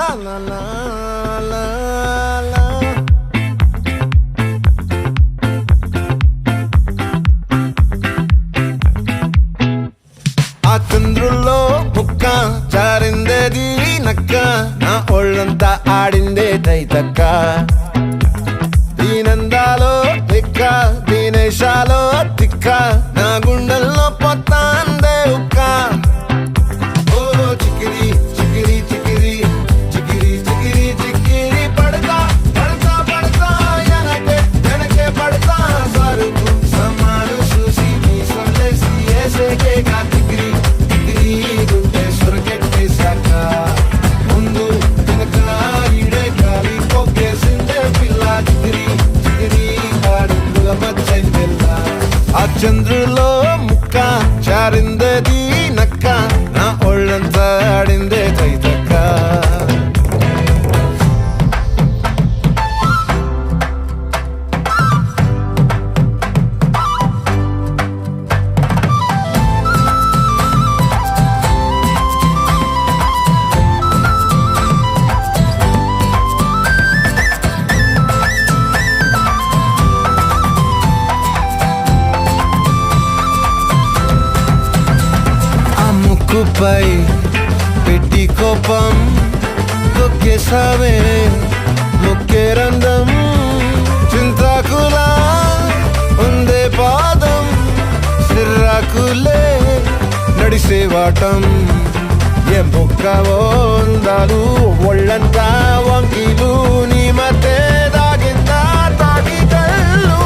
la la la la la. ఆ చంద్రుల్లో ముక్క చారిందేది నక్క నా ఒళ్ళంతా ఆడిందే తైతక్క దీనందాలో తిక్క దీనేశాలో తిక్క నా గుండెల్లో పొత్తాందే ఉక్క ఓ చికిరి చికిరి చికిరి చికిరి చికిరి చికిరి పడతా పడతా పడతా ఎనకే ఎనకే పడతా సరుకు సమాను చూసి నీ సొల్లేసి ఏసేకే గా చికిరి చికిరి గుండె సొరకెట్టేశాక ముందు వెనక ఈడే గాలి కొక్కేసిందే పిల్ల చికిరి చికిరి ఆడుగుల మధ్యెల్ల ఆ చంద్రులో ముక్క చారిందేది నక్క నా ఒళ్ళంతా ఆడిందే తైతక్క ముక్కుపై పెట్టి కోపం తొక్కేసావే ముక్కే రంధం చింతాకులా ఉందే పాదం సిర్రాకులే నడిసే వాటం ఏ బొక్కవో అందాలు ఒళ్ళంతా వంకీలు నీ మధ్య దాగిందా తాగి కళ్ళు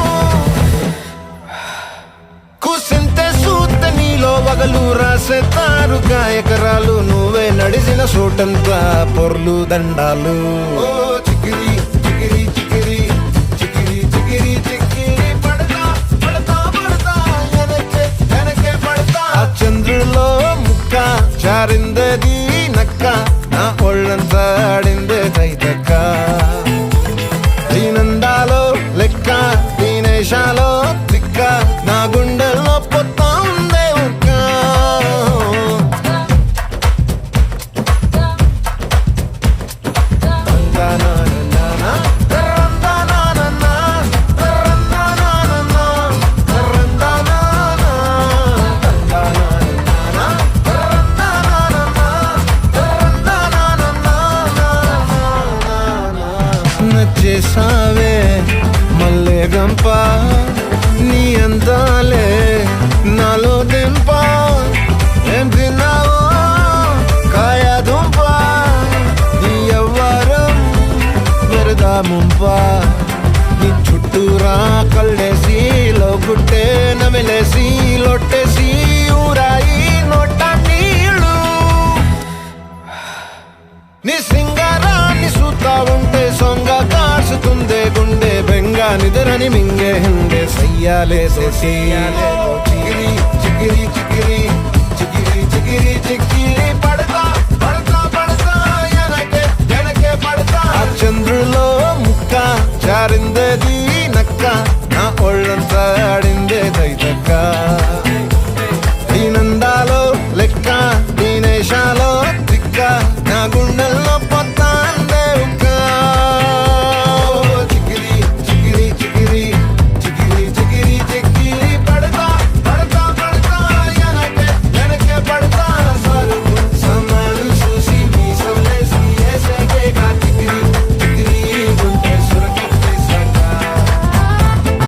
కూసింతే సూత్త నీలో వగలు రాసేతారు గాయకరాలు నువ్వే నడిసిన చోటంతా పొర్లు దండాలు ఓ చికిరి చికిరి చికిరి చికిరి చికిరి చికిరి పడతా పడతా పడతా ఎనకే ఎనకే పడతా ఆ చంద్రులో ముక్క చారిందేది నక్క నా ఒళ్ళంతా ఆడిందే తైతక్క దీనందాలో లెక్క దీనేశాలో తిక్క నా గుండెల్లో పొత్తా ఉందే ఉక్క నచ్చేసావే మల్లె గంప నీ అందాలే నాలో దింప ఏం తిన్నావో కాయ దుంప నీ ఎవ్వరం వరదా ముంప నీ చుట్టూరా కళ్ళేసి లోగుట్టే నమిలేసి లొట్టేసి ఊరాయి నోట నీళ్ళు నీ సింగారాన్ని చూస్తా ఉంటే సొంగ కాసుతుందే గుండె బెంగా నిద్రని మింగే హింగే సయ్యాలేసే